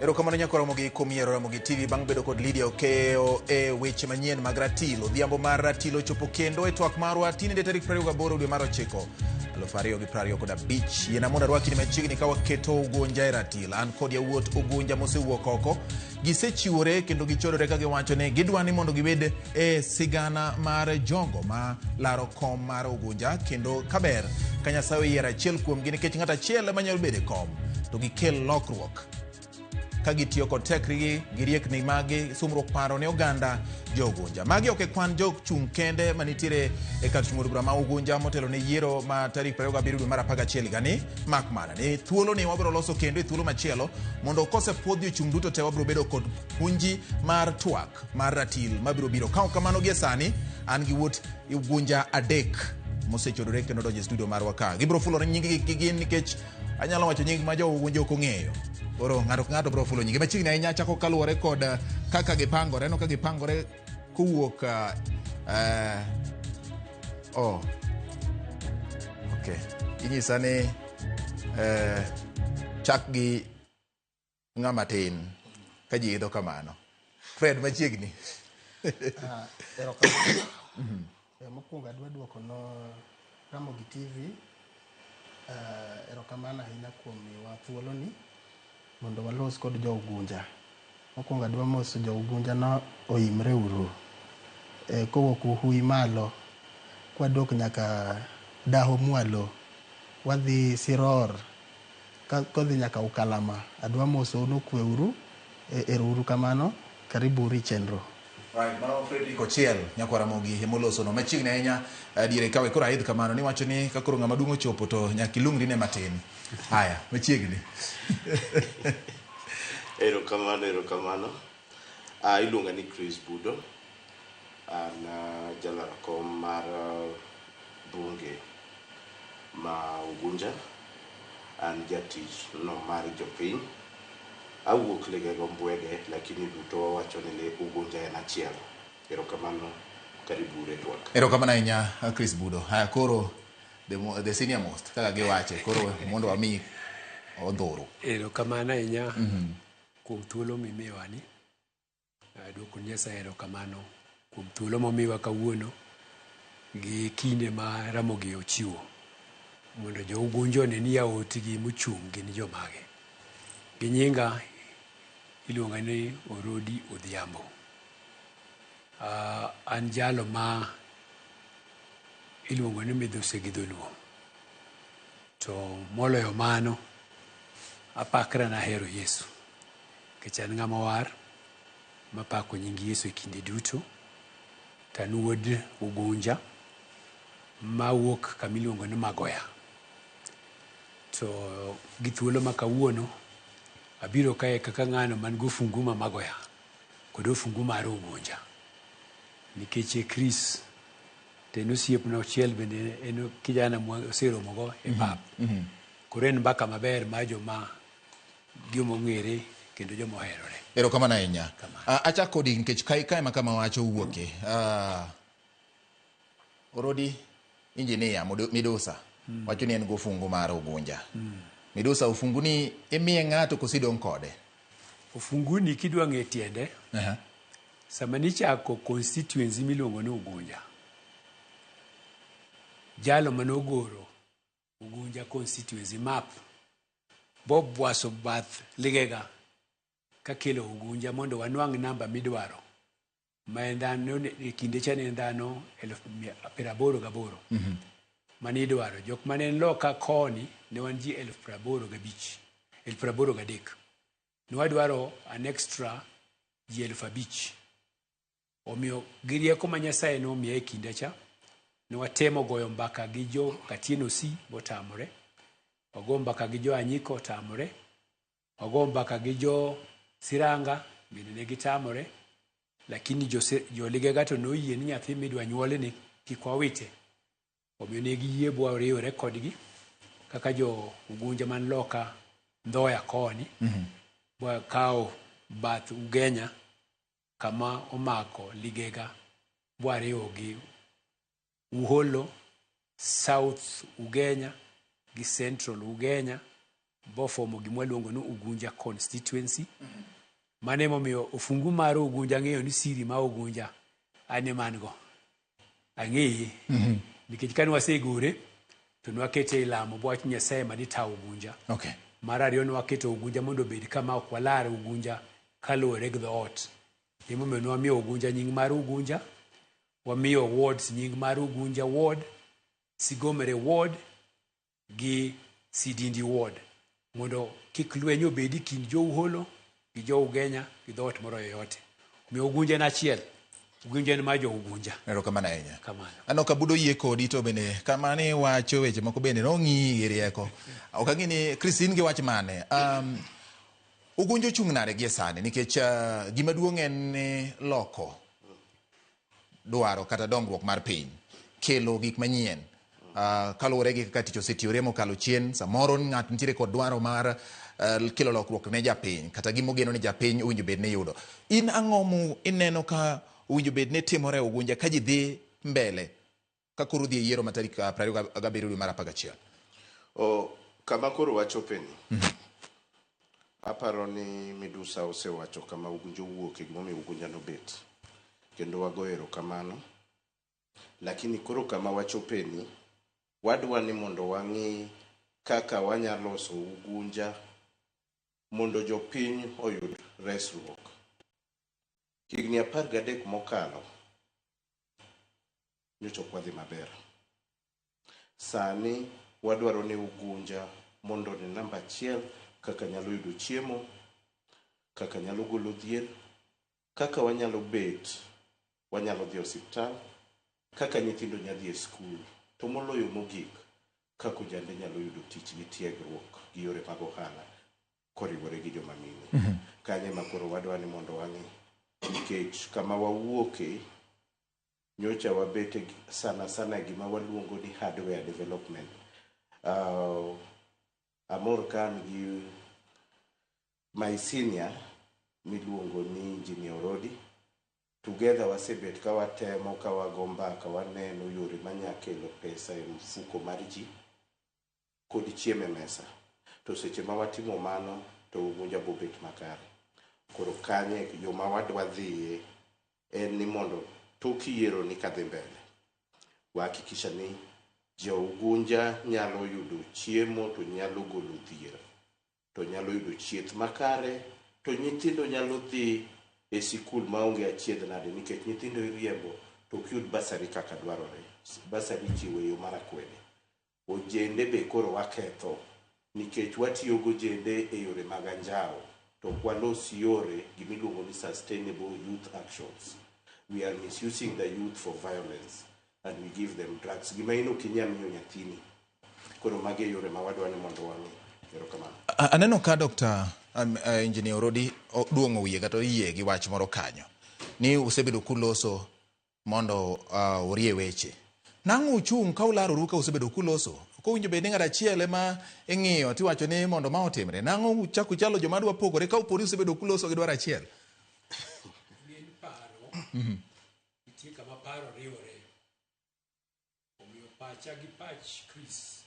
Erokamano nyakoro mogi komiero Ramogi TV bang' bedo kod Lydia Okeo weche manyien mag ratilo. Odhiambo mar ratilo chopo kendo e twak marwa tinende tarik 28 dwe mar 9 2025. Yena mondo arwakni machiegni ka waketo Ugunja e ratilo. An kod yawuot Ugunja mosewuok oko gisechiwore kendo gichodore ka giwacho ni gidwani mondo gibed e sigana mar jongo ma laro kom mar Ugunja kendo kaber ka Nyasaye oyiero achiel kuomgi nikech ng'at achiel ema nyalo bedo e kom to gikel lokruok kagitiyo kod tekrigi giriekni magi sumruok paro ne oganda jo Ugunja. Magi ok e kwan jok chung' kende manitiere e kar chung' od bura ma Ugunja motelo ne yiero ma tarik 27 dwe mar 11 gani mak mana ni thuolo ni wabiro loso kendo e thuolo machielo mondo kosepuodhi chung' duto te wabiro bedo kod punji mar twak mar ratil mabiro biro. Ka kamano gie sani an gi wuot Ugunja adek mosechodore kendo donjo e studio marwa ka. Gibiro fulore nying gi gin nikech anyalo wacho nying ma jo Ugunja ok ong'eyo. Oro ng'ato bro fulo nyinge machiegni ahinya chako kaluwore kod kaka gipangore no ka gipangore kuwuok okay inyisa ni chak gi ng'ama tin ka ji idho kamano Fred machiegni mokwongo adwa duoko no Ramogi TV erokamano ahinya kuom miwa thuolo ni mondo walos kod jo Ugunja. Mokwongo adwa mos jo Ugunja no oimre uru kowuok Uhui malo kwadok nyaka Daho Mwalo wadhi Siror kodhi nyaka Ukalama. Adwa moso no kwe uru uru kamano karibu uri chenro. Right, mano Fredrick Ochiel nyakwara Ramogi hemoloso no machiegni ahinya dire kawe koro aidh kamano ni wacho ni ka koro ng'ama duong' ochopo to nyaka ilungri ne matin. Haya, machiegni. Erokamano. Iluonga ni Chris Budo. An jalara kom mar bunge ma Ugunja. An jatich no mar jopiny. Awuok Legego Mbwege lakini duto wacho ni Ugunja en achiel. Erokamano, karibu ure twak. Erokamano ahinya Chris Budo. Haya koro the senior most kaka giwache koro mondo wami odhuro. Erokamano ahinya kuom thuolo mimiwa ni. Duoko Nyasaye erokamano kuom thuolo momiwa kawuono gi kinde ma Ramogi ochiwo mondo jo Ugunja one ni yaotgi mochung' gin jomage. Gi nyinga iluonga ni Orodi Odhiambo. An jalo ma iluongo ni midhuse gi dholuo. To moloyo mano apakra na hero Yesu. Kech an ng'ama war mapako nying Yesu e kinde duto. Tan wuod Ugunja mawuok kamiluongo ni Magoya. To gi thuolo ma kawuono abiro kae kaka ng'ano man go fungu ma Magoya kod ofungu mar Ugunja nikech Chris teno osiepna Ochiel bende en kijana moseromogo e pap koro en mbaka maber ma joma ng'ere kendo joma oherore. Erokamano ahinya. Achako kodi nikech kae ma kama wacho wuoke. Orodi injinia Midusa wacho ni en go fungu mar Ugunja. Midusa ufungu ni imiye ng'ato kosidong' kode. Ufungu ni kidwa ng'e tiende. Sama nichako constituency miluongo ni Ugunja. Jalo manogoro Ugunja constituency map Bob Waso bath Ligega kakelo Ugunja mondo wanwang' namba midwaro. Ma endano e kinde cha ne endano 88. Mani idwaro jok mane loka koni ne wan ji 85,083. Ne wadwaro an extra ji 5,000. Omiyo girieko ma Nyasaye no miye e kinde cha ne watemo goyo mbaka gi jo Katieno si botamore. Wago mbaka gi jo Anyiko otamore. Wago mbaka gi jo Siranga bende ne gitamore. Lakini jo Ligega to noyie ni nyathi midwa nyuole ni kik wawite. Omiyo ne giyie bwariwore kodgi kaka jo Ugunja man loka Ndhoya koni bwa kao bath Ugenya kama omako Ligega bwariwo gi Uholo South Ugenya gi Central Ugenya bofomo gima waluongo ni Ugunja constituency. Mane momiyo ofungu mar Ugunja ng'eyo ni siri ma Ugunja ane mango. Ang'eye. Nikech kane wasegore to nwakete lamo bwach Nyasaye mane tawo Ugunja. Okay. Mar ariyo nwaketo Ugunja mondo obed kama ok walar Ugunja kaluwore gi dhoot. Emomiyo nwamiyo Ugunja nying mar Ugunja, wamiyo wards nying mar Ugunja ward, Sigomere ward gi Sidindi ward, mondo kik lweny obedi kind jo-Uholo gi jo-Ugenya gi dhoot moro yoyote. Omiyo Ugunja en achiel. Ugunja en mar jo-Ugunja. Erokamano ahinya. Kamano. An ok abudo yie kodi to bende kamane wacho weche moko bende nong'i gi rieko. Ok ang'e ni Christine gi wach mane. Ugunja ochung' nade gie sani nikech gima duong' en ni loko dwaro kata dongruok mar piny, kelo gik manyien. Kaluwore gi kaka tich osetiyore mokalo chien, samoro ng'at nitiere kod dwaro mar kelo lokruok ne japiny kata gima ogeno ni japiny owinjo bed ni yudo. In ang'o mu ineno ka owinjo bed ni timore Ugunja ka ji dhi mbele ka koro dhi e yiero ma tarik 27 dwe mar 11? Kama koro wachopeni, aparo ni Midusa osewacho kama Ugunja wuok e gimomiyo Ugunja nobet, kendo wago erokamano. Lakini koro kama wachopeni, wadwa ni mondo wang'i kaka wanyalo loso Ugunja mondo jopiny oyud resruok. Higni 13 mokalo nyocha ok wadhi maber. Sani wadwaro ni Ugunja mondo ni namba 1 kaka nyalo yudo chiemo, kaka nyalo golo dhier, kaka wanyalo bet, wanyalo dhi osiptal, kaka nyithindo nyalo dhi e skul, to moloyo mogik kaka ojande nyalo yudo tich gi tiegruok gi yore mag ohala koriwore gi joma mine. Kanye ma koro wadwa ni mondo wang'i, nikech kama wawuoke nyocha wabete sana gima waluongo ni hardware development. Amor kan gi my senior miluongo ni Engineer Orodi, together wasebet ka watemo ka wago mbaka waneno yore manyakelo pesa e mfuko mar ji kod chiemo e mesa. To seche ma watimo mano to Ugunja bobet makare. Koro kanye joma wadwa dhiye en ni mondo tok yiero ni kadhi mbele, wahakikisha ni jo-Ugunja nyalo yudo chiemo, to nyalo golo dhier, to nyalo yudo chieth makare, to nyithindo nyalo dhi e sikul maonge achiedh nade, nikech nyithindo iriembo to ok yud basari kaka dwarore. Basari chiwo e yo mar akwede. Ojende be koro waketho nikech watiyo gojende e yore mag anjao, to walos yore gimiluongo ni sustainable youth actions. We are misusing the youth for violence and we give them drugs. Gima ino kinya miyo nyathini. Koro mage yore ma wadwa ni mondo wang'i. Erokamano. Aneno ka Dr. Engineer Orodi duong'o wiye kata yie gi wach moro kanyo ni usebedo kuloso mondo orie weche. Nang'o uchung' ka ularoru ka usebedo kuloso? Ko winjo bed ni ng'at achiel ema ing'iyo tiwacho ni mondo ma otimre. Nang'o uchako chalo joma dwa pogore ka upori usebedo kuloso gi dwaro achiel? Ng'en paro, nitie kama paro riwore. Omiyo pacha gi pach Chris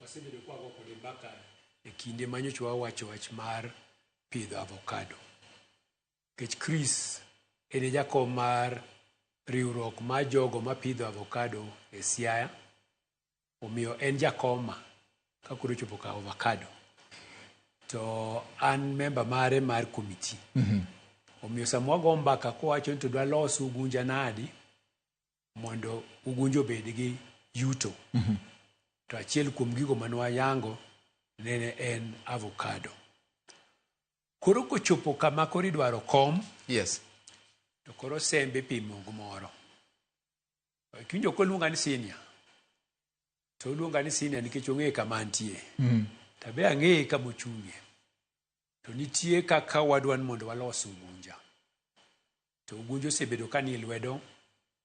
wasebedo kwago kode mbaka e kinde manyocha wawacho wach mar pidho avocado. Nikech Chris en jakom mar riwruok mar jogo mapidho avocado e Siaya. Omiyo en jakoma ka koro chopo ka avocado. To an member mare mar committee. Omiyo sama wago mbaka kowacho ni to dwa loso Ugunja nadi mondo Ugunja obed gi yuto. To achiel kuom gigo manwa yango nene en avocado. Koro kochopo kama koro idwaro kom. Yes. To koro sembe pimo gimoro. Kiwinjo koluonga ni senior. To oluonga ni senior nikech ong'e kama antie. Tabe ang'e kama ochung'ie. To nitie kaka wadwa ni mondo walos Ugunja. To Ugunja osebedo ka ni lwedo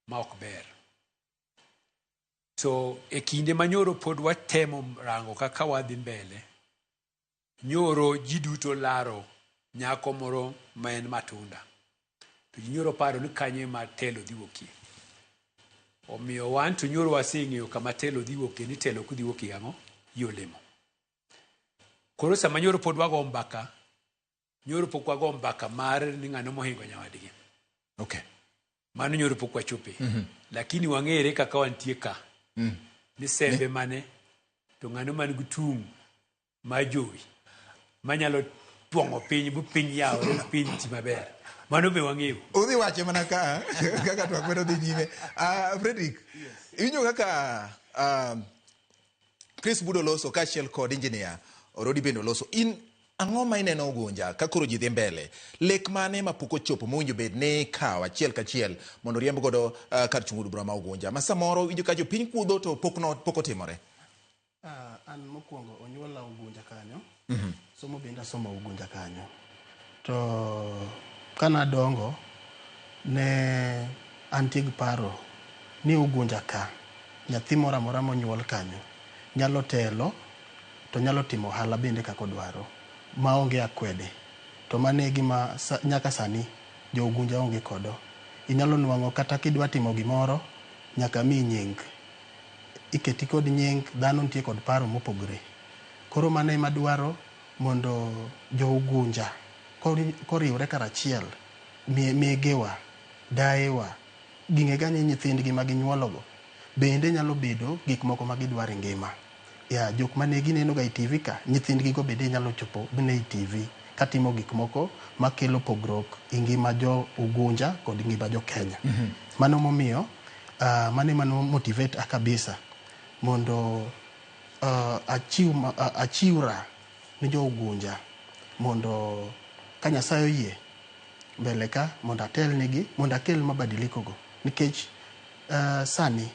ma ok ber. To e kinde manyoro pod watemo rango kaka wadhi mbele. Nyoro ji duto laro nyako moro ma en Matunda. To ji nyoro paro ni kanye ma telo dhi wuokie. Omiyo wan to nyoro waseng'eyo kama telo dhi wuokie, ni telo kudhi wuokie ang'o? Yolemo. Koro sama nyoro pod wago mbaka, nyoro pok wago mbaka mar ni ng'ano mohingo nyawadgi. Okay. Mano nyoro pok wachope. Lakini wang'ere kaka wantie ka. Ni sembe mane, to ng'ano man gutung' ma jowi. Manyalo tuongo piny, bu piny yawre, piny ti maber. Mano be wang'eyo. Udhi wache mana ka, kaka twak medo dhi nyime. Frederick, iwinjo kaka Chris Budo loso kaachiel kod engineer Orodi bende loso. In ang'o ma ineno Ugunja ka koro ji dhi mbele? Lek mane ma pok ochopo mowinjo bed ne kawo achiel kachiel mondo riemb godo kar chungudu bura ma Ugunja? Ma samoro winjo ka jopiny kudho to pok otimore. An mokwongo onyuola Ugunja kanyo. Somo bende asomo Ugunja kanyo. To kana dongo ne antie gi paro ni Ugunja ka nyathi moro amora monyuol kanyo nyalo telo to nyalo timo ohala bende kaka odwaro maonge akwede. To mane gima nyaka sani jo Ugunja onge kodo. Inyalo nwang'o kata kidwa timo gimoro nyaka mi nying. Iketi kod nying, dhano nitie kod paro mopogore. Koro mane ema dwaro mondo jo Ugunja koriwre karachiel, megewa, daewa, ging'ega ni nyithindgi ma ginyuologo bende nyalo bedo gik moko ma gidwaro e ngima. Jok mane gineno ga i TV ka, nyithindgi go bende nyalo chopo bende i TV katimo gik moko makelo pogruok e ngima jo Ugunja kod ngima jo Kenya. Mano momiyo mane mano motivate kabisa mondo achiwra ni jo Ugunja mondo ka Nyasaye oyie mbele ka mondo atel nigi, mondo akel mabadiliko go. Nikech sani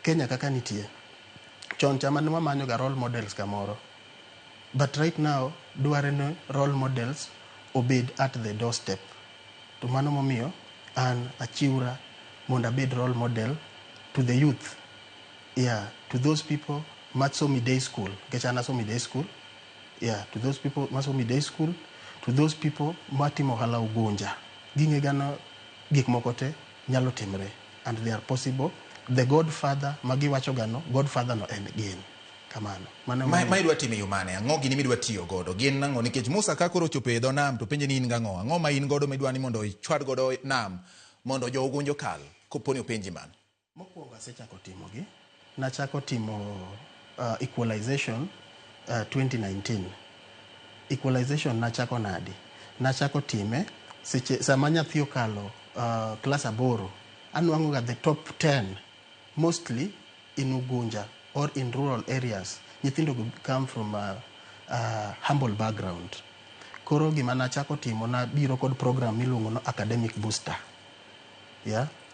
Kenya kaka nitie, chon chama ne wamanyo ga role models kamoro. But right now, dware ne role models obed at the doorstep. To mano momiyo an achiwra mondo abed role model to the youth. To those people masomi day school. Nikech an asomi day school. To those people masomi day school. To those people matimo ohala Ugunja. Ging'ega no gik moko te nyalo timre. And they are possible. The Godfather magiwacho gano, Godfather no en gin. Kamano. Ma idwa timo yo mane? Ang'o gini midwa tiyo godo? Gin nang'o? Nikech Musa ka koro chopo e dho nam to penje ni in gang'o? Ang'o ma in godo midwa ni mondo ichwad godo nam mondo jo Ugunja kal koponi openji man? Mokwongo asechako timogi. Nachako timo equalization 2019. Equalization nachako nadi. Nachako time sama nyathi okalo class 8 anwang'o ga the top 10 mostly in Ugunja or in rural areas. Nyithindo come from humble background. Koro gima nachako timo na biro kod program miluongo no academic booster.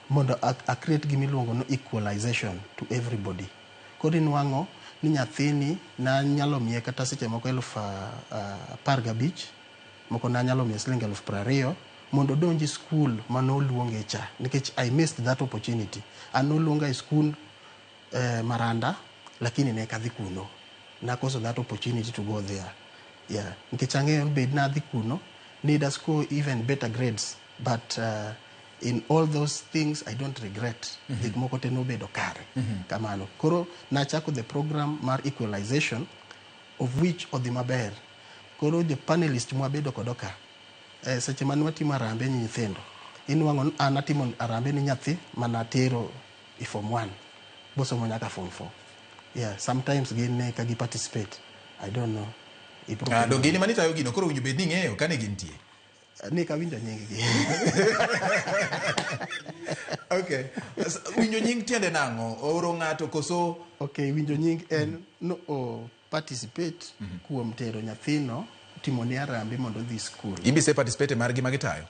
Mondo a create gimiluongo no equalization to everybody. Koro inwang'o ni nyathini na nyalo miye kata seche moko 15,000, moko na nyalo miye siling 20,000 mondo donji school manoluonge cha. Nikech I missed that opportunity. Anoluonga e school Maranda, lakini ne kadhi kuno. Nakoso that opportunity to go there. Nikech ang'eyo bed na adhi kuno, need a score even better grades. But in all those things, I don't regret. Gik moko te nobedo kare. Kamano. Koro nachako the program mar equalization, of which odhi maber. Koro the panelist mwabedo kodoka. Seche mane watimo arambe ni nyithindo. Inwang'o an atimo arambe ni nyathi manatero i form 1. Bosomo nyaka form 4. Sometimes gin ne ka gi participate. I don't know. Do gini manitayo gino koro winjo bed ni ng'eyo kane gintie? Ni ka winjo nying gi. Okay. Winjo nying tiende nang'o? Oro ng'ato koso? Okay, winjo nying en no participate kuom tero nyathino timo ni arambe mondo dhi school. Imbi se participate mar gima gitayo?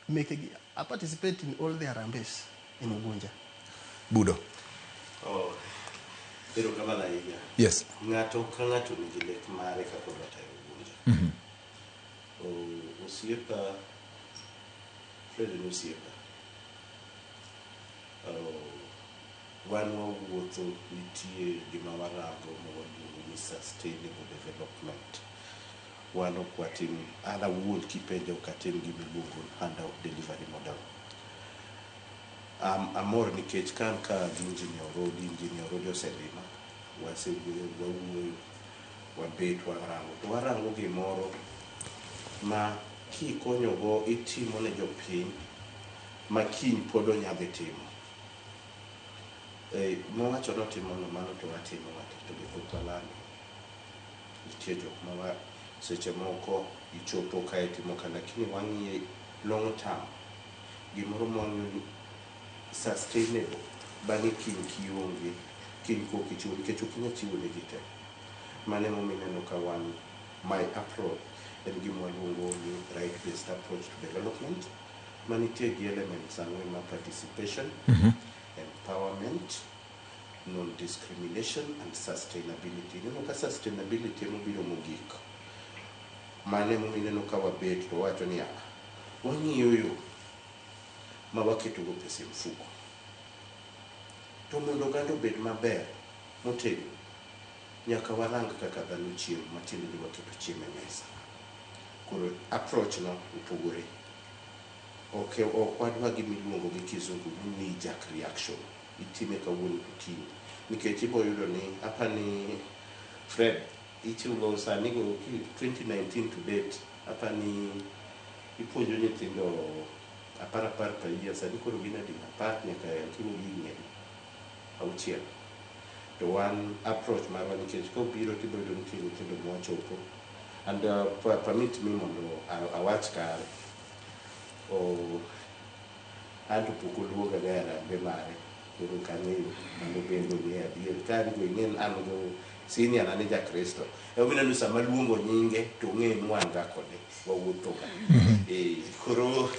I participate in all the arambes in Ugunja. Budo. Pero kamana higa. Yes. Ng'ato ka ng'ato nigi lek mare kaka odwa tayo Ugunja. Osiepa Fred ni osiepa. Wan wawuotho nitie gima warango mawaluongo ni sustainable development. Wan ok watim, an awuon kipenjo katim gimiluongo handout delivery model. Amor nikech kan ka gi Engineer Orodi oselima, wawuoyo wabet warango to warango gimoro ma kikonyogo itimo ne jopiny ma kiny pod onyadhi timo. Mowacho notimono mano to watimo wate to be pok walando. Nitie jok ma seche moko ichopo kae timo ka, lakini wang'iye long term gimoro mwang'iyo sustainable bang'e kiny kionge kiny kok ichiwo nikech ok inyal chiwo ne ji te. Mane momineno ka wan my approach en gima waluongo ni right based approach to development manitie gi elements ang'wen ma participation, empowerment, non-discrimination and sustainability. Neno ka sustainability mobiro mogik. Mane momineno ka wabet to wacho ni wang'iyo yo ma waketo go pesa e mfuko. To mondo oganda obed maber motegno, nyaka warang kaka dhano chiemo matiende ni waketo chiemo e mesa. Koro approach no opogore. Ok wadwa gimiluongo gi kizungu ni knee-jerk reaction. Itime kawuono okinyi. Nikech ibo yudo ni apani Fred ichulo sani go 2019 to date apani ipuonjo nyithindo apar per year sani koro gin adi 10 nyaka kilo ging'e auchiel. To one approach marwa nikech kobiro tibo yudo nitie nyithindo mochopo and permit me mondo awach kare anto pok oluonga ga Harambee mare koro kang'eyo mondo bendo ni adier ka go ing'en an go senior na ni ja Kristo mineno sama luongo nyinge to ng'e nwanga kode wawuotho ga koro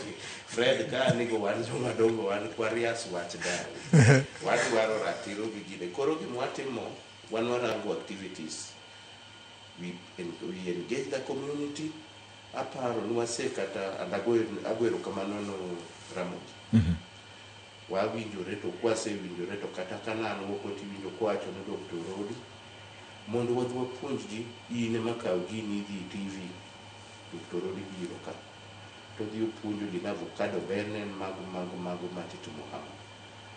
Fred ka ni go wan joma dongo wan kwarias wach dali wadwaro ratiro gi gine. Koro gima watimo wan warango activities, we engage the community. Aparo ni wasekata agwero kamano no Ramogi. Wawinjore to kwasewinjore to kata kanano wok tiwinjo kwacho ne Dr. Rodi mondo wadhi wapuonj ji in ema kaw gini idhi TV. Dr. Rodi biro ka to dhi puonjo ji avocado berne mago matitimo hama.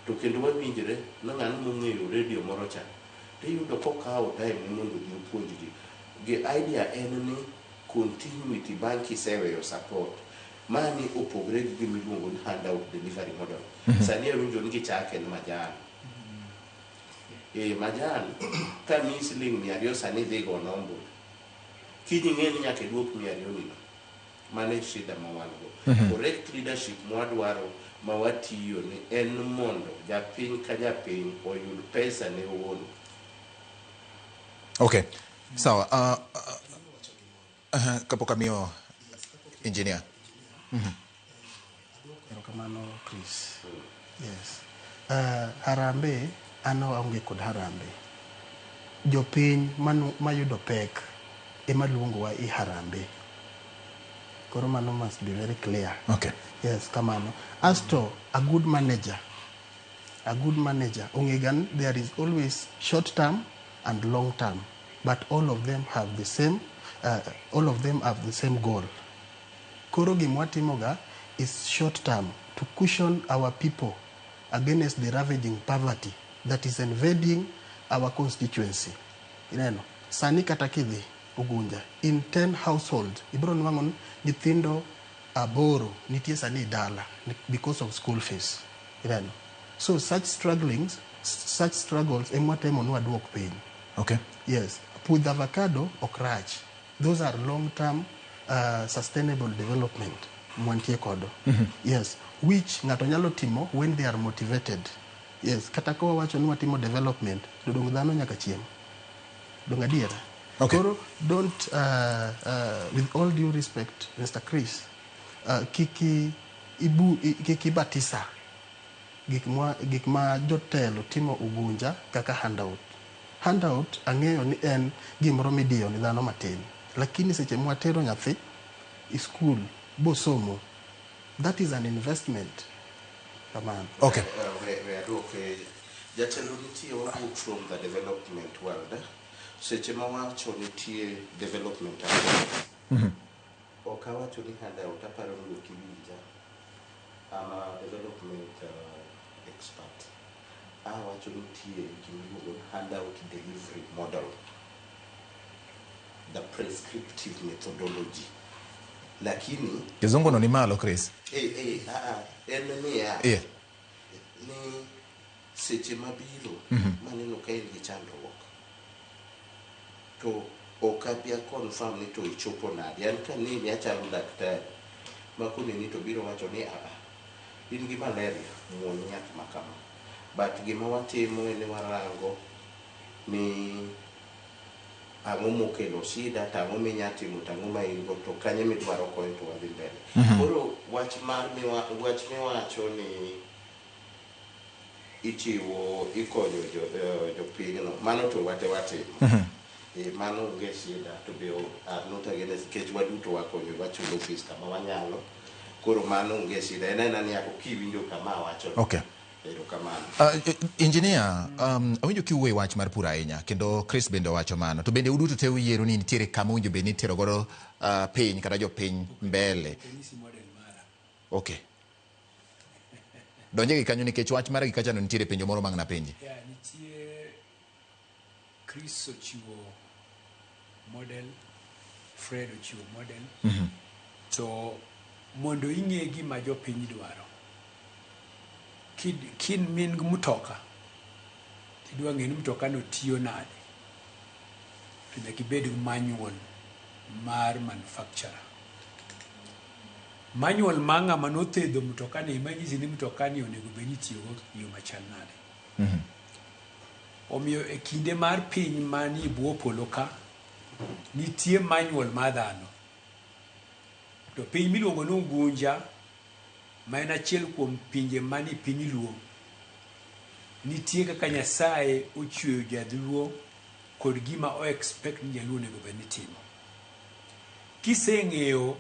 To kendo wawinjore na ng'ano mong'eyo radio moro cha tiyudo kokawo time mondo dhi puonj ji. Gi idea en ni continuity bang' kiseweyo support mani opogre gi gimiluongo ni handout delivery model. Sani awinjo ni gichake ni majan. Majan ka mi siling 200 sani dhi go nombo. Kiji ng'eni nyaka duok 200 ni. Mane shida ma wan go. Correct leadership mwadwaro ma watiyo ni en mondo japiny ka japiny oyud pesa ne owuon. Okay. Sawa. Kapok amiyo engineer. Erokamano Chris. Yes. Harambee ano aonge kod Harambee. Jopiny mayudo pek ema luongowa i Harambee. Koro mano must be very clear. Okay. Yes, kamano. As to a good manager ongegan there is always short term and long term, but all of them have the same goal. Koro gimwatimoga is short term to cushion our people against the ravaging poverty that is invading our constituency. Ineno, sani kata kidhi Ugunja, in 10 households, ibro nwang'o nyithindo 8 nitie sani dala because of school fees. Ineno. So such struggles emwatemo nwadwok piny. Okay. Yes. Pudh avocado okrach. Those are long-term sustainable development. Mwantie kodo. Yes. Which ng'ato nyalo timo when they are motivated. Yes. Kata ko wacho ni watimo development, dodong dhano nyaka chiem. Dong adiera. Okay. Koro don't, with all due respect, Mr. Chris, kiki batisa gik ma jotelo timo Ugunja kaka handout ang'eyo ni en gimoro midiyo ni dhano matin, lakini seche mwatero nyathi i school bosomo, that is an investment. Kamano. Okay. Jatelo nitie wawuok from the development world. Seche ma wacho nitie development ok awacho ni handout, aparo ni kiwinja ama development expert. Awacho nitie gimiluongo handout delivery model. the prescriptive methodology. Lakini kizungu no ni malo Chris. En niya ni seche mabiro maneno ka en gi chandruok to ok abia confirm ni to ichopo nade. An ka ni achalo daktari makoneni to biro wacho ni in gi malaria muony yath makama, but gima watimo en warango ni ang'o mokelo shida, tang'o minyatimo, tang'o ma in go, to kanye midwaro konyo to wadhi mbele. Koro wach miwacho ni ikonyo jopinyno, mano to wate watimo. Mano onge shida, to be not against, nikech waduto wakonyo, wachulo fees kama wanyalo. Koro mano onge shida, en ni ako kiwinjo kama wacho. Okay. Engineer, awinjo kiwuoye wach mar pur ahinya, kendo Chris bende wacho mano. To bende uduto te uyiero ni nitiere kama winjo bende nitero godo piny kata jopiny mbele. Okay. Donje gi kanyo nikech wach mara gi kacha no nitiere penjo moro mang na penji. Nitie Chris ochiwo model, Fred ochiwo model. To mondo ing'e gima jopiny dwaro. Kin min mutoka tidwa ng'e ni mutoka no tiyo nade, to nyaka ibed gi manual mar manufacturer. Manual ma ng'ama nothedho mutoka ni manyisi ni mutoka ni onego bed ni tiyogo yo machal nade. Omiyo e kinde mar piny manie bwo polo ka nitie manual mar dhano. To piny miluongo ni Ugunja, ma en achiel kuom pinje mani piny luo, nitie kaka Nyasaye ochweyo jaluo kod gima o expect ni jaluo onego bed ni timo. Kiseng'eyo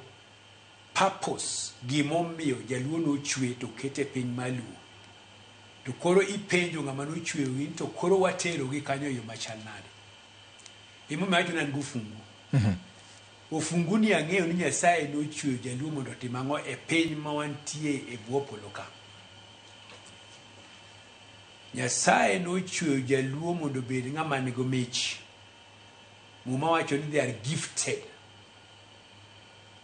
purpose, gimomiyo jaluo nochwe to kete piny maluo, to koro ipenjo ng'ama nochweyo gi to koro watero gi kanyo yo machal nade. Emomiyo acho nan gofungu. Ofungu ni ang'eyo ni Nyasaye nochweyo jaluo mondo otim ang'o e piny ma wantie e bwo polo ka. Nyasaye nochweyo jaluo mondo bed ng'ama nigo mich. Muma wacho ni they are gifted.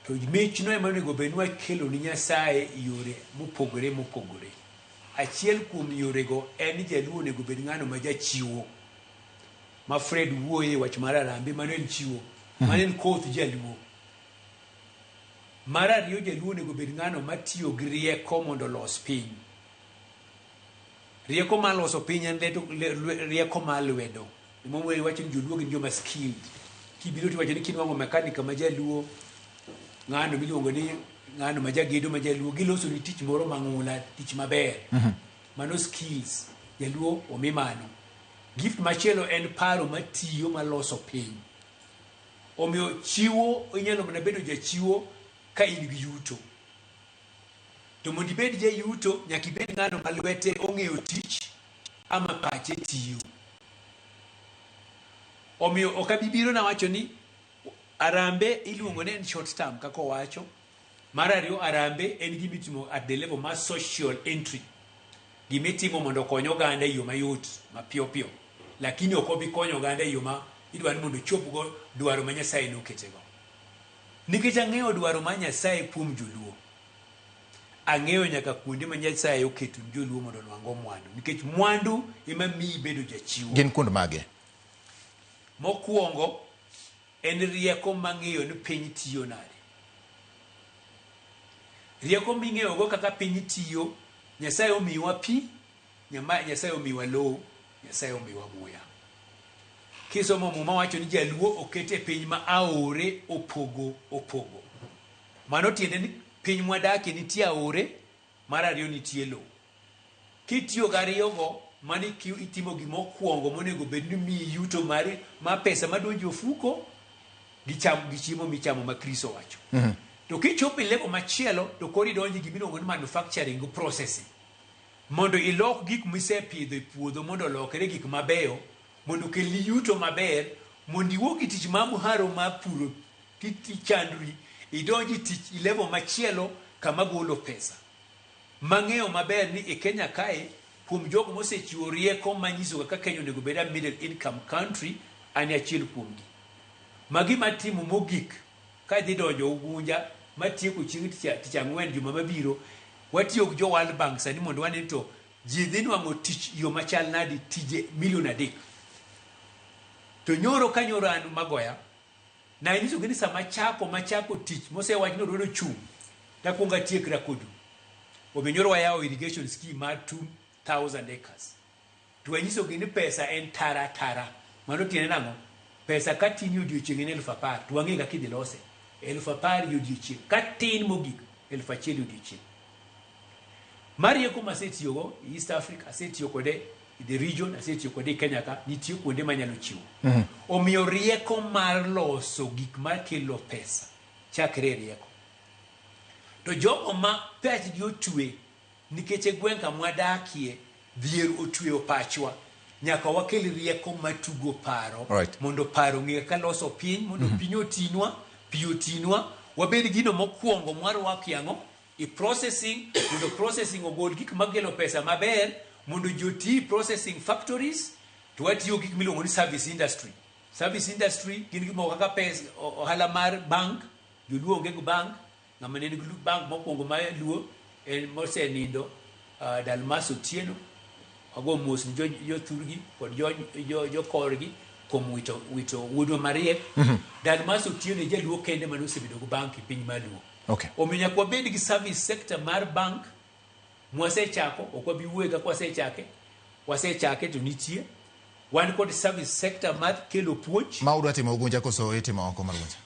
To mich no ema onego bed ni wakelo ni Nyasaye yore mopogore. Achiel kuom yorego en ni jaluo onego bed ng'ano ma jachiwo. Ma Fred wuoye wach mar Arambe mano en chiwo. Mano en koth jaluo. Mar ariyo, jaluo onego bed ng'ano matiyo gi rieko mondo los piny. Rieko mar loso piny en rieko mar lwedo. Emomiyo wacho ni joluo gin joma skilled. Kibiro tiwacho ni kinwang'o mekanika ma jaluo, ng'ano miluongo ni ng'ano ma jagedo ma jaluo, giloso ni tich moro mang'ula, tich maber. Mano skills. Jaluo omi mano. Gift machielo en paro matiyo maloso piny. Omiyo chiwo, inyalo mana bedo jachiwo ka in gi yuto. To mondo ibed jayuto, nyaka ibed ng'ano ma lwete ong'eyo tich ama pache tiyo. Omiyo ok abibiro na wacho ni Arambe iluongo ni en short term kaka wacho. Mar ariyo, Arambe en gimitimo at the level mar social entry. Gimitimo mondo konyo oganda e yo mayot, mapiyo. Lakini ok obi konyo oganda e yo ma idwaro mondo chopgo dwaro ma Nyasaye noketego. Nikech ang'eyo dwaro ma Nyasaye kuom joluo. Ang'eyo nyaka kuonde ma Nyasaye oketo joluo mondo nwang'o mwandu. Nikech mwandu ema miyi bedo jachiwo. Gin kuond mage? Mokwongo en rieko mang'eyo ni piny tiyo nade. Rieko ming'eyogo kaka piny tiyo, Nyasaye omiwa pi, Nyasaye omiwa lowo, Nyasaye omiwa muya. Kisomo Muma wacho ni jaluo okete piny ma aore opogo. Mano tiende ni piny mwadake nitie aore, mar ariyo nitie lowo. Kitiyo gariyogo, mani itimo gimokwongo monego bed ni miyi yuto ma pesa madonjo ofuko gi chiemo michamo ma Kristo wacho. To kichopo e level machielo, to koro idonjo gi gimiluongo ni manufacturing go processing. Mondo ilok gik misepidho e puodho mondo olokre gik mabeyo, mondo kelni yuto maber, mondo iwuog gi tich ma muharo mar puro chandri, idonji tich level machielo kama golo pesa. Mang'eyo maber ni e Kenya kae, kuom jogo mosechiwo rieko manyiso kaka Kenya onego bed a middle income country, ani achiel kuomgi. magi matimo mogik ka dhi donjo Ugunja matieko chieng' tich ang'wen juma mabiro watiyo gi jo World Bank sani mondo wane to ji dhi nwang'o tich yo machal nadi tije milion 3 to nyoro ka nyoro an Magoya na inyiso gini sama machako tich mosewach no rodo chung takwonga tiekra kodu obe nyoro wayawo irrigation scheme mar 2,000 acres to wanyiso gini pesa en tara mano tiene nang'o pesa ka tin odiochieng' en 10,000 to wang'e kaka idhi lose 10,000 odiochieng' ka tin mogik 1,000 odiochieng' mar rieko masetiyogo East Africa asetiyo kode the region asetiyo kode Kenya ka nitie kuonde manyalo chiwo omiyo rieko mar loso gik makelo pesa chakre rieko to jogo ma pachgi otwe nikech gweng' kama wadakie dhier otwe pachwa nyaka wakel rieko matugo paro mondo paro ng'e ka loso piny mondo piny otinwa pi otinwa wabed gino mokwongo mwarwako yang'o processing mondo processing ogol gik makelo pesa maber mondo joti processing factories to watiyo gik miluongo ni service industry gin gik moko kaka pesa ohala mar bank joluo onge go bank ng'ama ne nigi bank mokwongo ma luo en mosenindo Dalmas Otieno wago mos ni jothurgi kod jo korgi kuom wito wuodwa mariek Dalmas Otieno jaluo kende mane osebedo go bank e piny maluo omiyo nyaka wabed gi service sector mar bank mwasechako ok wabi wuoyo kaka wasechake to nitie wan kod service sector mar kelo puonj ma udwa timo Ugunja koso itimo oko mar Ugunja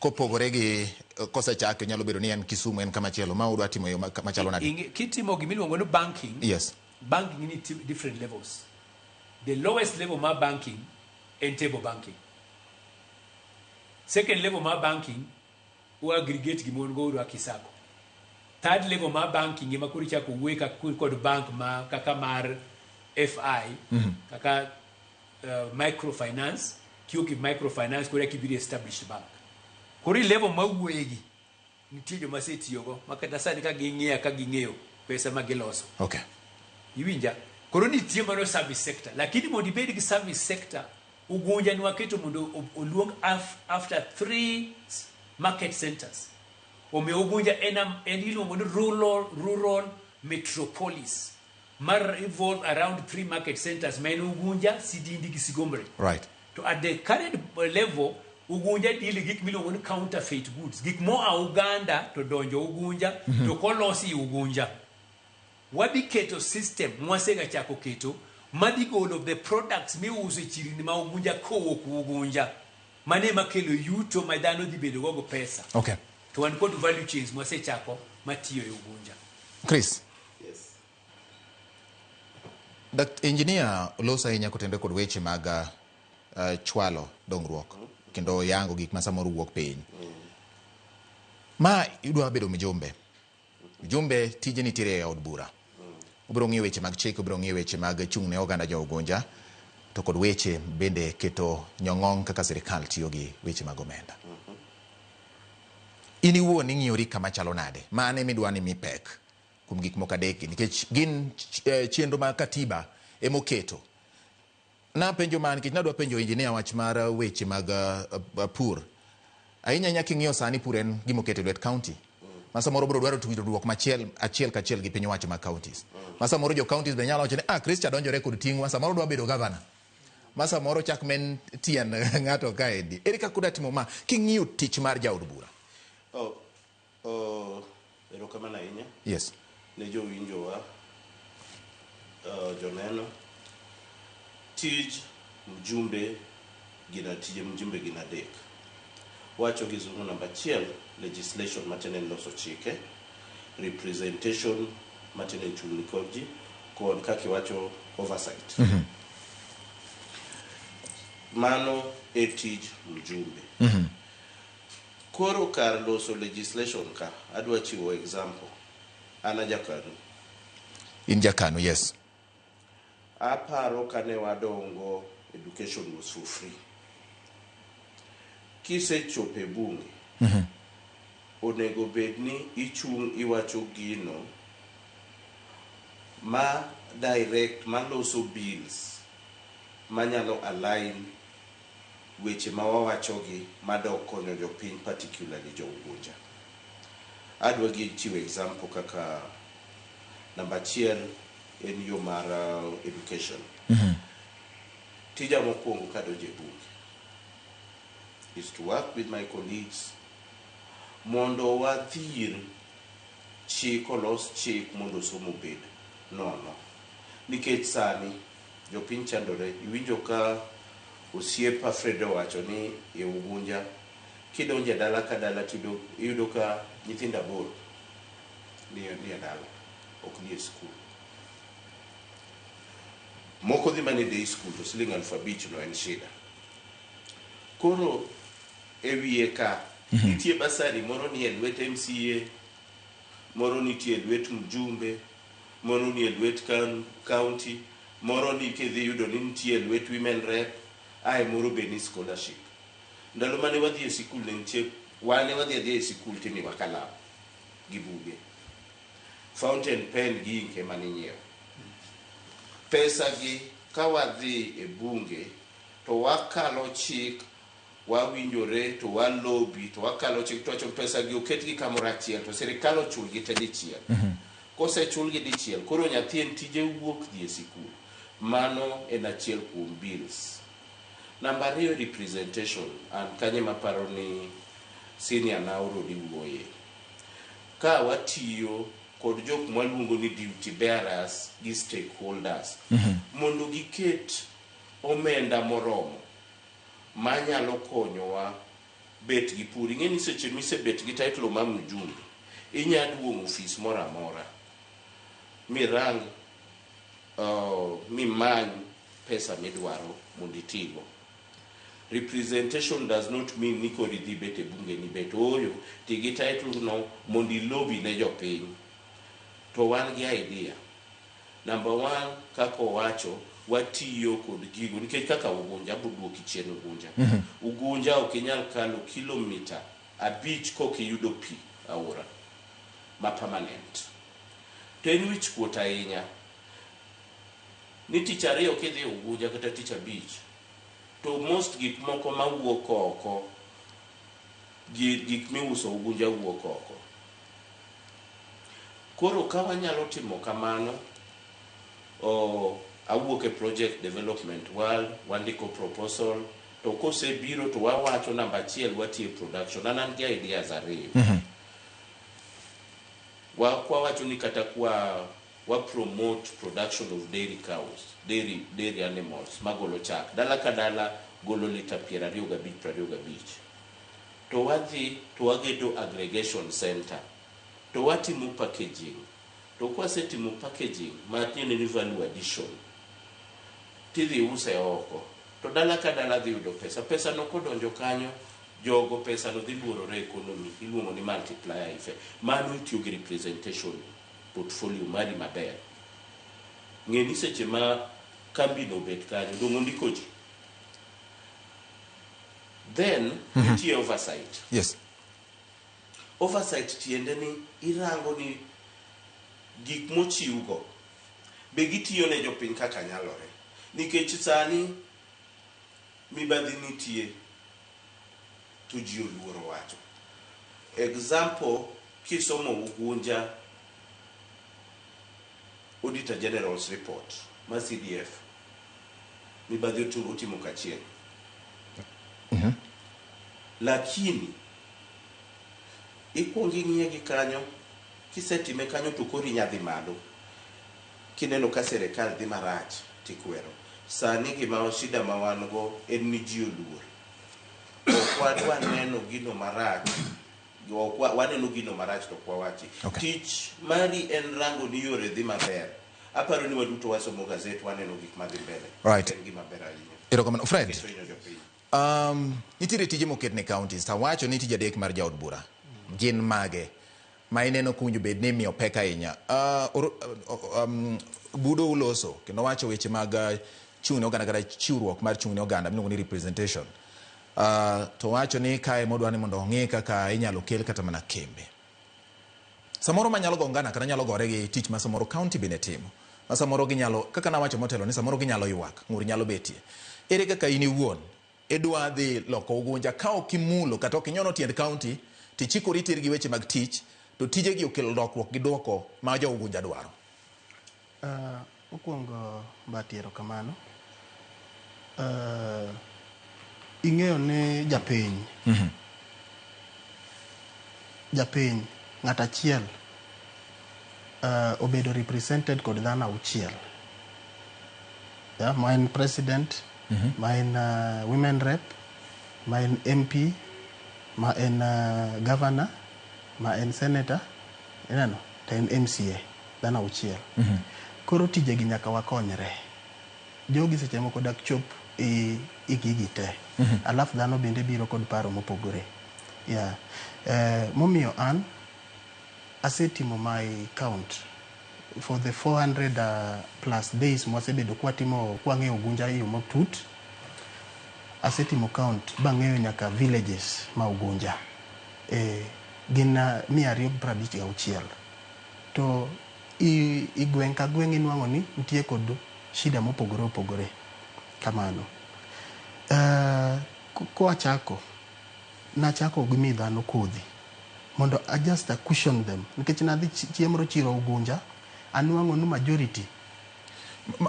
kopogore gi kosechake nyalo bedo ni en Kisumu en kamachielo ma udwa timo yo machalo nade kitimo gimiluongo ni banking yes banking ni different levels the lowest level mar banking en table banking second level mar banking u aggregate gimon go udwa kisako third level mar banking ema kuri chako wuoyo kod bank ma kaka mar FI kaka microfinance kiuki microfinance kuri kibiri established bank kuri level ma wuoyegi nitie joma setiyogo makata sani ka ging'eyo pesa ma giloso iwinja koro nitie mano service sector lakini mondo ibed gi service sector Ugunja ni waketo mondo oluong after 3 market centers omiyo Ugunja en iluongo ni rural metropolis mar evolve around 3 market centers ma en Ugunja, Sidindi gi Sigombre to at the current level Ugunja deal gik miluongo ni counterfeit goods gik moa Uganda to donjo Ugunja to kolosi Ugunja wabi keto system mwasega chako keto madhi golo the products miuso e chirni ma Ugunja kowuok Ugunja mane makelo yuto ma dhano dhi bedo gogo pesa to wan kod value chains mwasechako matiyo e Ugunja. Chris engineer losa ahinya kotende kod weche mag chwalo dongruok kendo yango gik ma samoro wuok piny ma idwa bedo mijumbe tije nitiere e od bura ubiro ng'iyo weche mag chik ubiro ng'iyo weche mag chung'ne oganda jo Ugunja to kod weche bende keto nyong'ong kaka sirikal tiyo gi weche mag omenda ini wuon ing'iyori kama chalo nade mane midwa ni mipek kuom gik moko adek nikech gin chenro ma katiba emoketo na penjo man nikech nadwa penjo engineer wach mar weche mag pur ahinya nyaka ing'iyo sani pur en gimoketo e lwet county masa moro bro dwaro tudruok achiel kachiel gi piny owacho mag counties masa moro jo counties be nyalo wacho ni Chris donjore kod ting'wa samoro dwa bedo governor masa moro chak men tien ng'ato kaendi ere kaka udwa timo ma king'iyo tich mar jaod bura erokamano ahinya yes ne jowinjowa joneno tij mjumbe gin adek wacho kizungu namba 1 legislation matene loso chike representation matene chung'ni kod ji kod kaka wacho oversight mano e tij mjumbe koro kar loso legislation ka adwa chiwo example ana jakanu in jakanu yes aparo kane wadongo education was for free kisechope bunge onego bedni ichung' iwacho gino ma direct ma loso bills manyalo align weche ma wawachogi madok konyo jopiny, particularly jo Ugunja. Adwa gi chiwo example kaka namba achiel en yo mar education. Tija mokwongo kadonjo e bunge is to work with my colleagues mondo wadhir chik, olos chik mondo somo bed nono. Nikech sani jopiny chandore. Iwinjo ka osiepa Fred owacho ni e Ugunja kidonjo e dala ka dala iyudo ka nyithindo 8 ni e dala, ok ni e skul. Moko dhi mana e day school to siling 5,000 no en shida. Koro e wiye ka nitie basari moro ni e lwet MCA, moro nitie e lwet mjumbe, moro ni e lwet county, moro ni kidhi yudo ni nitie e lwet women rep, ae moro be ni scholarship. Ndalo mane wadhi e sikul ne nitie, wane wadhi e sikul tini wakalam gi buge, fountain pen gi ink ema ninyiewo. Pesa gi ka wadhi e bunge to wakalo chik, wawinjore to walobi to wakalo chik to wacho pesa gi oketgi kamoro achiel to sirikal ochulgi te dichiel. Kosechulgi dichiel, koro nyathi en tije wuok dhi e sikul. Mano en achiel kuom bills. Namba 2, representation. An kanye maparo ni senior Nauru di wuoye. Ka watiyo kod jok mwaluongo ni duty bearers gi stakeholders mondo giket omenda moromo manyalo konyowa bet gi pur. Ing'e ni seche misebet gi title ma mjumbe, inyaduong' ofis moro amora mirang mimany pesa midwaro mondo itigo. Representation does not mean ni kodi dhi bet e bunge ni bet oyo tigi title no mondo ilobi ne jopiny. To wan gi idea. Number 1, kako wacho, watiyo kod gigo nikech kaka Ugunja buduoki chien Ugunja. Ugunja ok inyal kalo kilomita 5 kokiyudo pi aora ma permanent. To en wich kuot ahinya ni tich ariyo kidhi Ugunja kata tich abich to most gik moko mawuok oko, gik miuso Ugunja wuok oko. Koro ka wanyalo timo kamano, awuok e project development world, wandiko proposal, to kosebiro to wawacho namba 1 watiyo production. An gi ideas ariyo. Wawacho ni kata wa promote production of dairy cows, dairy animals magolo chak. Dala ka dala golo lita 25. To wadhi to wagedo aggregation center. To watimo packaging. To kwasetimo packaging matiende ni value addition, tidhi use oko. To dala ka dala dhi yudo pesa. Pesa no kodonjo kanyo, jogo pesa no dhi luorore economy, iluongo ni multiplier effect. Mano itiyo gi representation portfolio mari maber. Ng'eni seche ma kambi no bet kanyo, dongo ndiko ji. Then, nitie oversight. Yes. Oversight tiende ni irango ni gik mochiwgo be gitiyo ne jopiny kaka nyalore. Nikech sani mibadhi nitie to ji oluoro wacho. Example, kisomo Ugunja Auditor General's report ma CDF, mibadhi utimo kachien. Lakini ikuongi ng'iye gi kanyo, kisetime kanyo to kori nyadhi malo. Kineno ka sirikal dhi marach tikwero. Sani gima shida ma wan go en ni ji oluor. Ok wadwa neno gino marach. Waneno gino marach to kwawachi. Tich mari en rango ni yore dhi maber. Aparo ni waduto wasomo gazet waneno gik madhi mbele. Right. En gima ber ahinya. Erokamano Fred. Nitiere tije moket ne counties. Tawacho ni tije adek mar jaod bura. Gin mage ma ineno kuwinjo bed ni miyo pek ahinya. Budo uloso kendo wacho weche mag chung' oganda kata chiwruok mar chung' oganda miluongo ni representation. To wacho ni kae modwa ni mondo ong'e kaka inyalo kel kata mana kembe. Samoro manyalo go ngana kata nyalo gore gi tich ma samoro county bende timo. Ma samoro ginyalo, kaka nawacho motelo ni samoro ginyalo ywak, ng'ur nyalo betie. Ere kaka in iwuon idwa dhi loko Ugunja ka ok imulo kata ok inyono tiend county tichikori tir gi weche mag tich to tijegi okelo lokruok gi dwoko ma jo Ugunja dwaro. Mokwongo batiero kamano. Ing'eyo ne japiny. Japiny ng'at achiel obedo represented kod dhano auchiel. Ma en president, ma en women rep, ma en MP, ma en governor, ma en senator, ineno, to en MCA, dhano auchiel. Koro tijegi nyaka wakonyre. Jogi seche moko dak chop i gigi te. Alafu dhano bende biro kod paro mopogore. Momiyo an asetimo my count for the 400 plus days mwasebedo kwatimo kwang'eyo Ugunja yo matut. Asetimo count bang'eyo nyaka villages ma Ugunja. Gin 256. To i gweng' ka gweng' inwang'o ni nitie kod shida mopogore opogore kamano. Nachako gi mi dhano kodhi mondo I just cushion them nikech nadhi chiemro chiro Ugunja anwang'o ni majority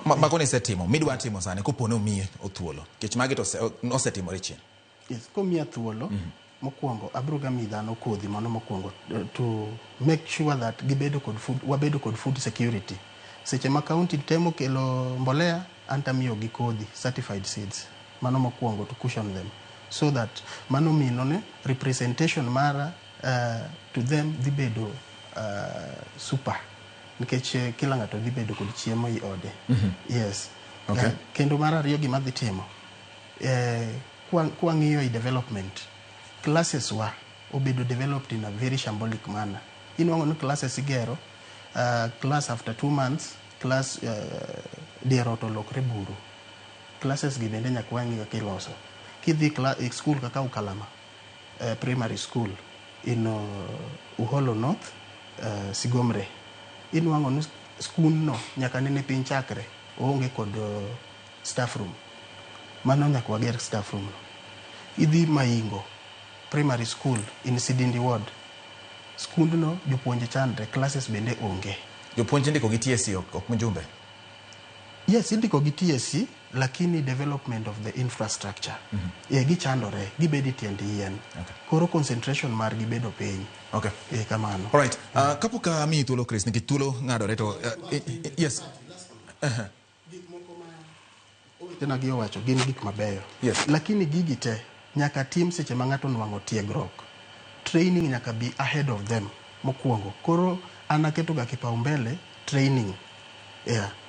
Makoni setimo midwa timo sani kopone omiye othuolo kech magi to osetimore chien. Yes, komiya thuolo mokwongo abro ga mi dhano kodhi mano mokwongo to make sure that gibedo kod food, wabedo kod food security. Seche ma county temo kelo mbolea anta miyo gi kodhi certified seeds mano mokwongo to cushion them so that mano mino ne representation mara to them dhibedo super nikech kila ng'ato dhibedo kod chiemo i ode. Yes. Okay. Kendo mar ariyo gima dhi timo kwang'iyo i development classes wa obedo developed in a very shambolic manner. Inwang'o ni classes igero class after 2 months class diero to lokre buru. Classes gi bende nyaka wang'iyo kiloso. Kidhi school kaka Ukalama primary school in Uholo North Sigomre inwang'o ni school no nyaka nene piny chakre oonge kod staff room. Mano nyaka wager staff room no. Idhi Maingo primary school in Sidindi Ward. School no jopuonje chandre classes bende onge. Jopuonje ndiko gi TSC ok Mjumbe. Yes, indiko gi TSC lakini development of the infrastructure. Gichandore gibedi tiend yien. Koro concentration mar gibedo piny. Okay. Kamano. All right. Kapuka mi thuolo Chris nikech thuolo ng'adore to yes. Tena gi owacho gin gik mabeyo. Yes. Lakini gigi te nyaka tim seche ma ng'ato nwang'o tiegruok. Training nyaka be ahead of them mokwongo. Koro anaketo ga kipaumbele training.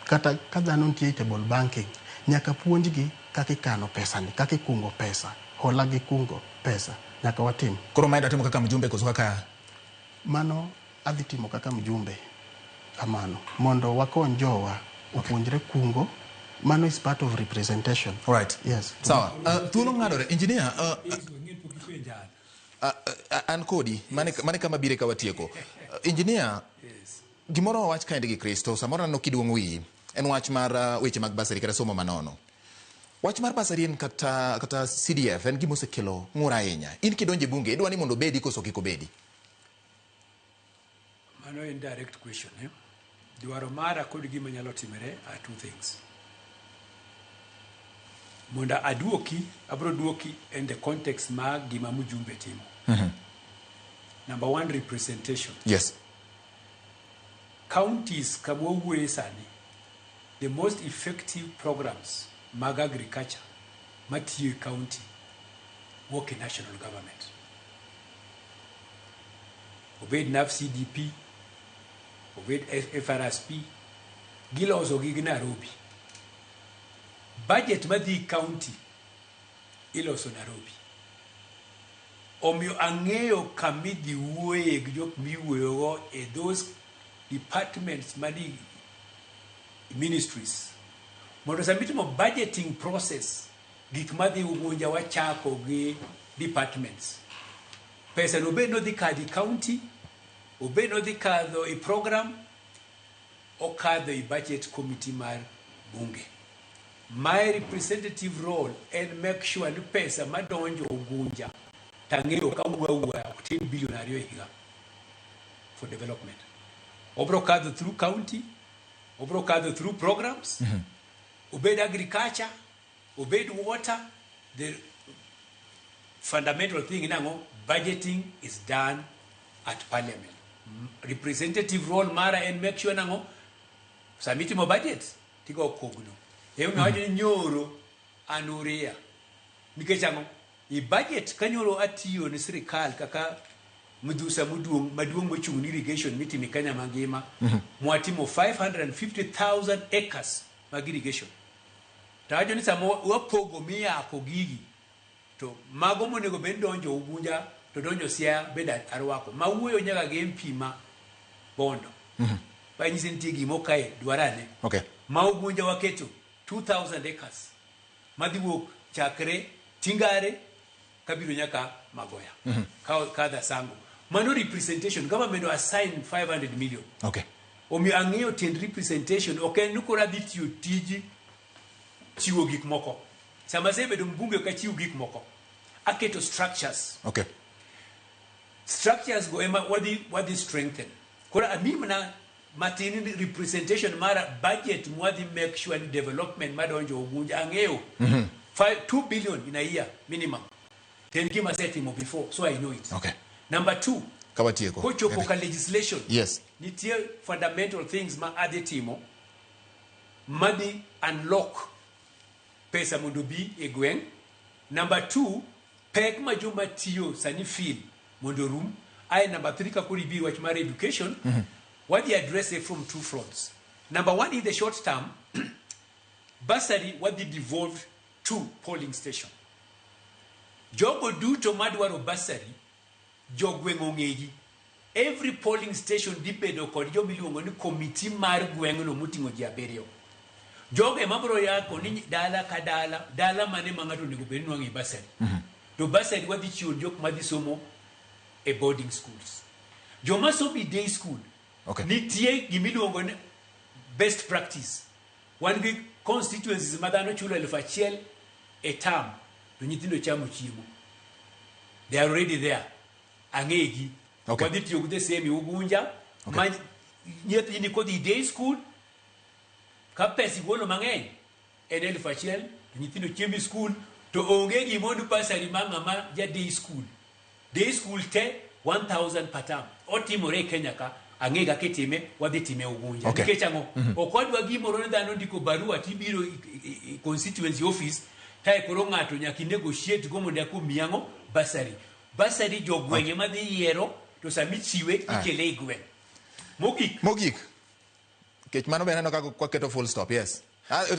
Kata ka dhano nitie table banking nyaka puonjgi kaka ikano pesa ni, kaka ikungo pesa, hola gi kungo pesa nyaka watim. Koro maida timo kaka Mjumbe koso kaka mano adhi timo kaka Mjumbe kamano mondo wakon jowa opuonjre kungo. Mano is part of representation. All right. Yes. Sawa. Thuolo ng'adore engineer an kodi mane kama bire ka watieko. Engineer gimoro wach kaende gi Kristo samoro no kiduong' wi en wach mar weche mag basari kata somo manono. Wach mar basari en kata CDF en gimo sekelo ng'ura ahinya. In kidonje bunge idwa ni mondo bedi koso kiko bedi. Mano en direct question. Dwaro mara kod gima nyalo timore are two things. Monda abro duoki in the context ma gima Mjumbe timo. Number one, representation. Yes. Counties kamowuoye sani, the most effective programs mag agriculture matiyo e county work in national government. Obed NAF CDP, obed FRSP, giloso gi Nairobi. Budget madhi county iloso Nairobi. Omiyo ang'eyo kamidhi wuoye gi jok miwuoyogo e those departments mani ministries. Mondo samitimo budgeting process gik madhi Ugunja wachako gi departments. Pesa no bed no dhi kadhi county, obed no dhi kadho i program, okadho i budget committee mar bunge. my representative role and make sure ni pesa madonjo Ugunja tangeo ka uwa 10 billion ariyo higa for development. Obrokado through county, obrokado through programs, obeyed agriculture, obeyed water. The fundamental thing in budgeting is done at parliament. Representative role mara and make sure nango submit mo budget tigo kogno. Ewe mwaje nyoro anuria. Mikechango I budget kanyoro atiyo ni serikali kaka mudusa maduong mochung irrigation miti mikanya mangima mwatimo 550,000 acres mag irrigation. Tajo ni samo wapogo miya akogigi to mago monego ben donjo Ugunja to donjo sia beda arwako mawuoyo nyaga ge MP ma bondo pa nyisentigi mokae dwarane okay ma Ugunja waketo 2,000 acres madiwok chakre tingare kabiro nyaka magoya kada sango mano representation government assign 500 million okay omi ang'eyo tiend representation okay nukora dhitiyo tiji chiwo gik moko sama sebedo mbunge ka chiwo gik moko aketo structures okay structures go ema wadi strengthen kora amimna matini representation mara budget mwadi make sure ni development madonjo Ugunja ang'eyo 2 billion in a year minimum then give us setting before so I know it okay number 2 kawatieko kocho ka legislation yes nitie fundamental things ma adetimo madi unlock pesa mondo bi egweng. Number 2 pek ma joma tiyo sani feel mondo room. I number 3 ka kuri bi wach mar education what they address it from 2 fronts. Number 1 in the short term bursary what they devolved to polling station jogo duto madwaro bursary jogweng ong'egi every polling station dibedo kod jo miluongo ni committee mar gweng'no moting'o ji abiriyo jogo emabro yako ni dala ka dala mane ma ng'ato onego bed nwang'e bursary to bursary wadhi chiwo jok madhi somo e boarding schools joma somo e day school okay nitie gimiluongo ni best practice wan gi constituencies madhano chulo 1,000 a term to nyithindo chamo chiemo they are already there ang'egi okay wadhi tiyo gudhe semi Ugunja okay. Nyithini kodhi day school ka pesi golo mang'eny en 1,000 to nyithindo chiemo school to onge gimondo pasari mama ja day school te 1,000 per term otimore Kenya ka ang'ega kitime wadhi time Ugunja okay. Nikech ang'o okwadwa gimoro ne dhano ndiko barua tibiro constituency office tai koro ng'ato nyaki negotiate go mondo akomiyango bursary jogwenge okay. madhi yiero to sami chiwe ikele igweng mogik kech mano beneno ka kwaketo full stop yes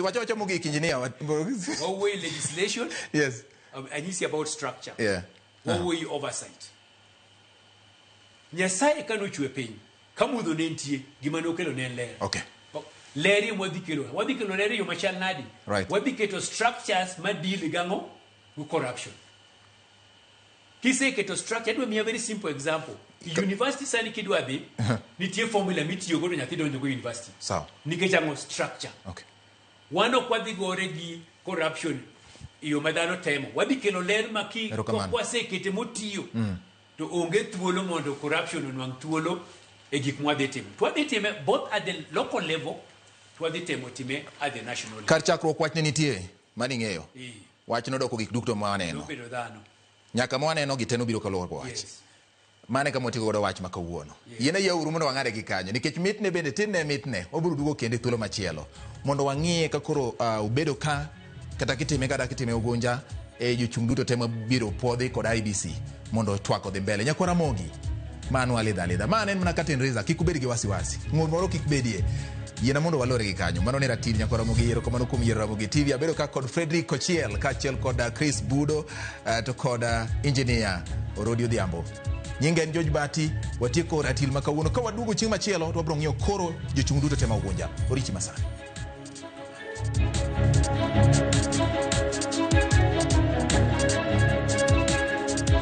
wacho mogik engineer way legislation yes anyisi about structure yeah way oversight Nyasaye kano chwe piny kamudho ne ntie gima nokelo ne ler okay leri wadhi kelo leri yo machal nadi right wadhi keto structures ma deal gang'o with corruption kise keto structure adwa miya very simple example university sani kidwa dhi nitie formula mitiyo godo nyathi donjo go university sawa nikech ang'o structure okay wano kwadhi gore gi corruption iyo madhano temo wadhi kelo ler maki kwasekete motiyo to onge thuolo mondo corruption onwang' thuolo e gik mwadhi timo twadhi time both at the local level twadhi timo time at the national level kar chakruok wach ne nitie maning'eyo wach nodoko gik duto ma waneno nobedo dhano nyaka ma waneno giteno biro kaluwore gi wach yes. mane kama otigo godo wach ma kawuono yiene yauru mondo wang'ade gi kanyo nikech mitne bende tinne mitne obiro duogo kende thuolo machielo mondo wang'iye ka koro ubedo ka kata kitime kada kitime Ugunja e jochung' duto temo biro puodhi kod IBC mondo twak odhi mbele nyakora mogi mano alidha mane en mana Katin Riza kik ubed gi wasiwasi ng'ur moro kik bedie yiena mondo walore gi kanyo mano ne ratil nyakora mogi yiero kamano kuom yiero Ramogi TV abedo ka kod Fredrick Kochiel kaachiel kod Chris Budo to kod engineer Orodi Odhiambo nyinga en George Bati watieko ratil makawuono ka waduogo chieng' machielo to wabiro ng'iyo koro jochung' duto tema Ugunja orichi masani